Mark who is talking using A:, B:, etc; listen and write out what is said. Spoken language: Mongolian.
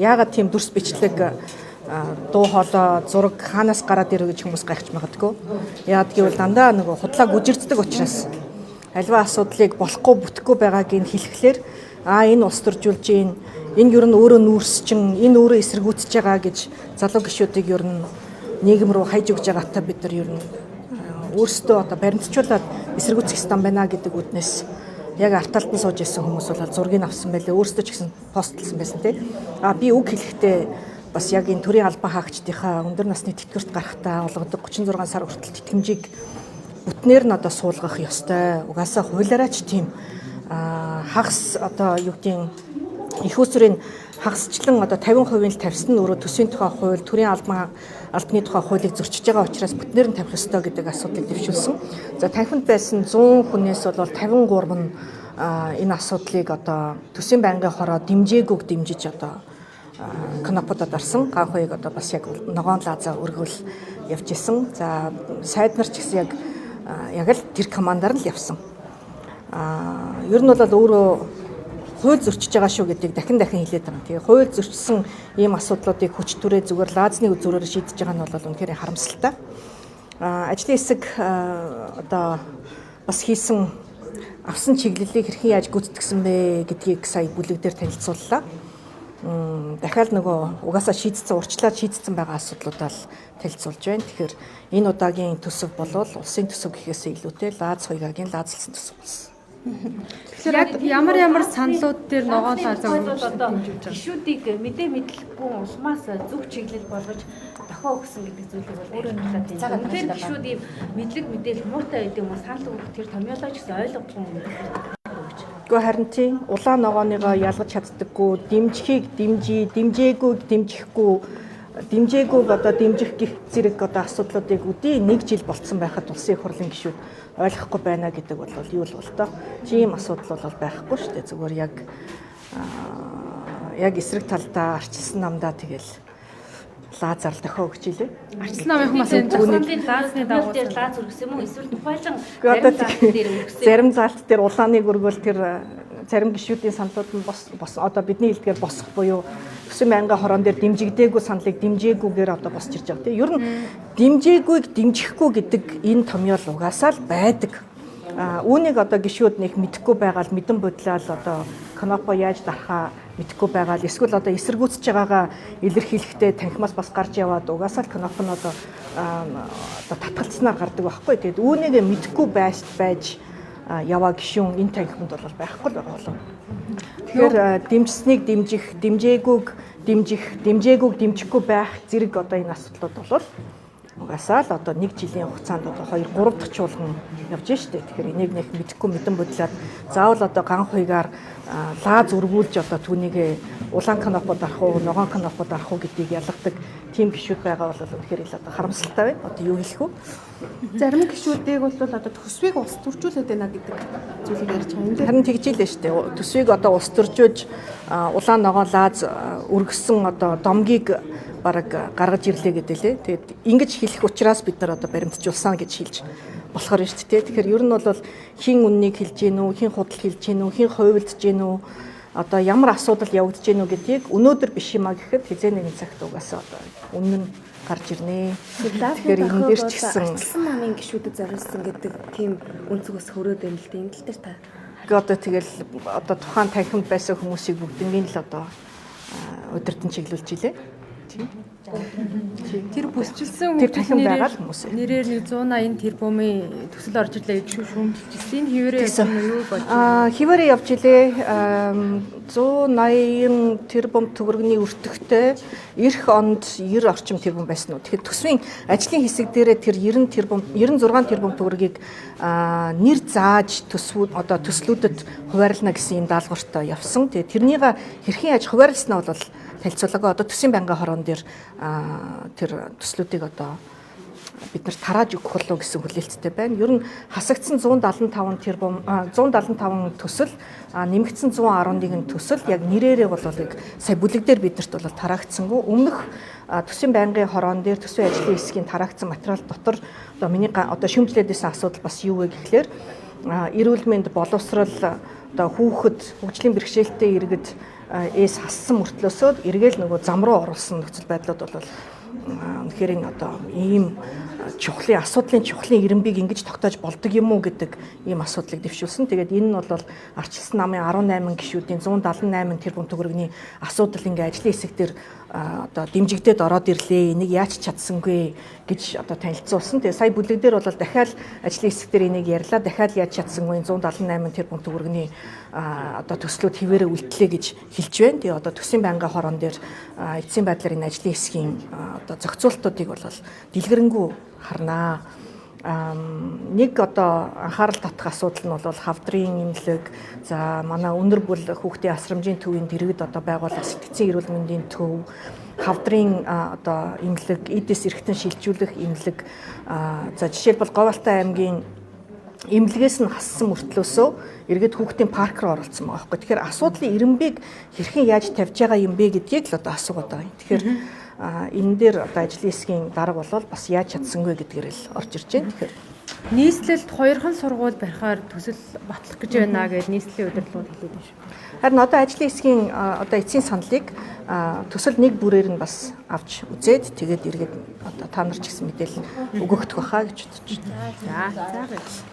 A: яагаад тийм дүрс бичлэг дуу хоолой зураг хаанаас гараад ирэх гэж хүмүүс гайхаж магадгүй. Яагаад гэвэл дандаа нөгөө худлаа гүжирддэг учраас альва асуудлыг болохгүй бүтэхгүй байгааг нь хэлэхлээр энэ улс төржүүлж энэ ер нь өөрөө нүүрсчин энэ өөрөө эсэргүүцэж байгаа гэж залуу гишүүдийг ер нь нийгэм рүү хайж өгж байгаатай бид нар ер нь өөрсдөө одоо баримтжуулаад эсэргүүцэх ёстой байна гэдэг үднээс яг авталтан сууж исэн хүмүүс бол зургийг авсан байлээ. Өөрсдөө ч гэсэн постлсан байсан тий. Би үг хэлэхдээ бас яг энэ төрийн албан хаагчдынхаа өндөр насны тэтгэврт гарахтаа олгодог 36 сар хүртэл тэтгэмжийг бүтнээр нь одоо суулгах ёстой. Угаасаа хуулиараач тийм хагас одоо юу гэдгийг их усрын хагасчлан одоо 50% л тавьсан нь өөрөө төсвийн тухай хууль, төрийн албаны тухай хуулийг зөрчиж байгаа учраас бүтнээр нь тавих ёстой гэдэг асуудлыг дэвшүүлсэн. За танхимд байсан 100 хүнээс бол 53 нь энэ асуудлыг одоо төсвийн байнгын хороо дэмжээгүйг дэмжиж одоо Коноподод орсон. Ганхуйг одоо бас яг ногоон лаазаа өргөл явж исэн. За сайд нар ч гэсэн яг л тэр командаар нь л явсан. Ер нь бол өөрөө хууль зөрчиж байгаа шүү гэдгийг дахин хэлээд байгаа. Тэгээ хууль зөрчсөн ийм асуудлуудыг хүч түрээ зүгээр лаазны үзүүрээр шийдэж байгаа нь бол үнэхээр харамсалтай. Ажлын хэсэг одоо бас хийсэн авсан чиглэлийг хэрхэн яаж гүйцэтгсэн бэ гэдгийг сая бүлэг дээр танилцууллаа. Дахиад нөгөө угаасаа шийдсэн урьдчилаад шийдсэн байгаа асуудлуудаа л танилцуулж байна. Тэгэхээр энэ удаагийн төсөв болвол улсын төсөв гэхээсээ илүүтэй лааз хоёгагийн лаазлсан төсөв болсон.
B: Тэгэхээр ямар саналууд дээр ногоон лаазаа
C: өргөж дэмжиж байгаа. Гишүүдийг мэдээ мэдлэггүй улмаас зөв чиглэл болгож дохио өгсөн гэдэг зүйлийг бол өөрөө нэлээд тийм. Тэр гишүүд ийм мэдлэг мэдээлэл муутай байдаг юм санал өгөх тэр томьёолоо ч гэсэн ойлгохгүй юм.
A: Гэхдээ харин тийм улаан ногооныгоо ялгаж чаддаггүй, дэмжихийг дэмжээгүйг дэмжихгүй, дэмжээгүйг одоо дэмжих гэх зэрэг одоо асуудлуудыг үдий 1 жил болцсон байхад улсын их хурлын гишүүд ойлгохгүй байна гэдэг бол юу л бол тоо. Тийм асуудал бол байхгүй шүү дээ. Зүгээр яг эсрэг талдаа арчилсан намдаа тэгэл лаазаар дохио өгч илээ.
B: Арчилсан намын хүмүүс энэ
C: түүний лаазны дагуу дээр лааз өргөсөн юм уу? Эсвэл тухайлан
A: зарим заалт дээр улааныг өргөөл тэр зарим гишүүдийн саналууд нь бос одоо бидний хэлдгээр босох буюу төсвийн байнгын хорон дээр дэмжигдээгүй саналыг дэмжээгүйгээр одоо босч ирж байгаа тийм. Ер нь дэмжээгүйг дэмжихгүй гэдэг энэ томьёол угаасаа л байдаг. Үүнийг одоо гишүүд нэг мэдэхгүй байгаа л мэдэн бодлол одоо Конопо яаж дарахаа мэдэхгүй байгаа л эсвэл одоо эсэргүүцэж байгаагаа илэрхийлэхдээ танхимаас бас гарч яваад угаасаа л Конопо нь одоо татгалцснаар гардаг байхгүй. Тэгээд үүнийг мэдэхгүй байж яваа гишүүн энэ танхимд бол байхгүй л байгаа болов. Тэгэхээр дэмжсэнийг дэмжих, дэмжээгүйг дэмжихгүй байх зэрэг одоо энэ асуудлууд бол угаасаа л одоо 1 жилийн хугацаанд одоо 2-3 дахь чуулган явж штэ. Тэгэхээр энийг нэг мэдэхгүй мэдэн бодлоод заавал одоо Ганхуйгаар лааз өргүүлж одоо түүнийг улаан Конопод арах уу, ногоон Конопод арах уу гэдгийг ялгадаг тийм гишүүд байгаа бол үнэхээр л одоо харамсалтай байна. Одоо юу хэлэх вэ?
D: Зарим гишүүдийг бол одоо төсвийг улс төржүүлээд байна гэдэг зүйлийг ярьж байгаа юм.
A: Харин тэгжилээ штэ. Төсвийг одоо улс төржөөж улаан ногоон лааз өргөсөн одоо домгийг бараг гаргаж ирлээ гэдэг лээ. Тэгээд ингэж хэлэх учраас бид нар одоо баримтжуулсан гэж хэлж болохоор шүү дээ. Тэгэхээр ер нь бол хин үннийг хэлж гин үү, хин худал хэлж гин үү, хин хувилдж гин үү, одоо ямар асуудал явагдаж гин үү гэдгийг өнөөдөр биш юм а гэхэд хизээ нэгэн цагт угаасаа одоо үнэн нь гарч ирнэ. Тэгэхээр энэ дээр ч гэсэн
D: арчилсан намын гишүүдэд зориулсан гэдэг тийм үнцгөөс хөрөөд байна л дээ. Энэ тал дээр та.
A: Одоо тэгэл одоо тухайн танхимд байсан хүмүүсийг бүгднийг л одоо удирдан чиглүүлж илээ.
B: Тэр бүсчилсэн
A: танхим байгаа л хүмүүс.
B: Нэрээр 180 тэрбумын төсөл орж ирлээ гэж шүүмжилсэн. Хിവэрээ юу болж
A: хിവэрээ явж илээ. 180 тэрбум төгрөгийн өртөгтэй эх онд 90 орчим тэрбум байсан уу. Тэгэхээр төсвийн ажлын хэсэг дээрээ тэр 90 тэрбум 96 тэрбум төгрөгийг нэр зааж төслүүдэд хуваарлана гэсэн юм даалгавартай явсан. Тэгээ тэрнийг хэрхэн яаж хуваарласнаа бол танилцуулаагүй. Одоо төсвийн байнгын хорон дээр тэр төслүүдийг одоо бид нар тарааж өгөх болов гэсэн хүлээлттэй байна. Ер нь хасагдсан 175 тэрбум 175 төсөл нэмэгдсэн 111 төсөл яг нэрээрээ бол сая бүлэг дээр биднэрт бол тараагдсангүй. Өмнөх төсвийн байнгын хорон дээр төсвийн ажлын хэсгийн тараагдсан материал дотор одоо миний одоо шүүмжлээдсэн асуудал бас юу вэ гэхлээр эрүүл мэнд боловсрал одоо хүүхэд хөгжлийн бэрхшээлтэй иргэд эс хассан мөртлөөсөө эргээл нөгөө зам руу оруулсан нөхцөл байдлууд бол үнэхээр одоо ийм чухлын ирэмбийг ингэж тогтоож болдог юм уу гэдэг ийм асуудлыг дэвшүүлсэн. Тэгээд энэ нь бол ардчилсан намын 18 гишүүдийн 178 тэрбум төгрөгийн асуудал ингээ ажлын хэсэг дээр одоо дэмжигдээд ороод ирлээ. Энийг яаж чадсангүй гэж одоо танилцуулсан. Тэгээ сая бүлэг дээр бол дахиад ажлын хэсэг дээр энийг ярьлаа. Дахиад яаж чадсангүй 178 тэрбум төгрөгийн одоо төслүүд хിവэрэ үлдлээ гэж хэлж байна. Тэгээ одоо төсвийн байнгын хорон дээр эцсийн байдлаар энэ ажлын хэсгийн одоо зохицуултуудыг бол дэлгэрэнгүй харнаа. Нэг одоо анхаарал татах асуудал нь бол хавдрын имлэг, за манай өнөр бүл хүүхдийн асрамжийн төвийн дэргэд одоо байгуулах сэтгцийн эрүүл мэндийн төв, хавдрын одоо имлэг, эдис эргэтэн шилжүүлэх имлэг, за жишээлбэл Говьалтай аймгийн имлэгээс нь хассан мөртлөөсөө эргээд хүүхдийн парк руу оролцсон байгаа байхгүй. Тэгэхээр асуудлын ирэмбийг хэрхэн яаж тавьж байгаа юм бэ гэдгийг л одоо асуугаад байгаа юм. Тэгэхээр энэ дээр одоо ажлын хэсгийн дарга бол бас яаж чадсангүй гэдгээр л орж ирж байна. Тэгэхээр
B: нийслэлд 2хан сургууль барихаар төсөл батлах гэж байна гэж нийслэлийн удирдлагууд хэлээд байна шүү.
A: Харин одоо ажлын хэсгийн одоо эцсийн саналыг төсөл нэг бүрээр нь бас авч үзээд тэгээд эргээд одоо та нар ч гэсэн мэдээлэл өгөх байхаа гэж бодож байна.
B: За.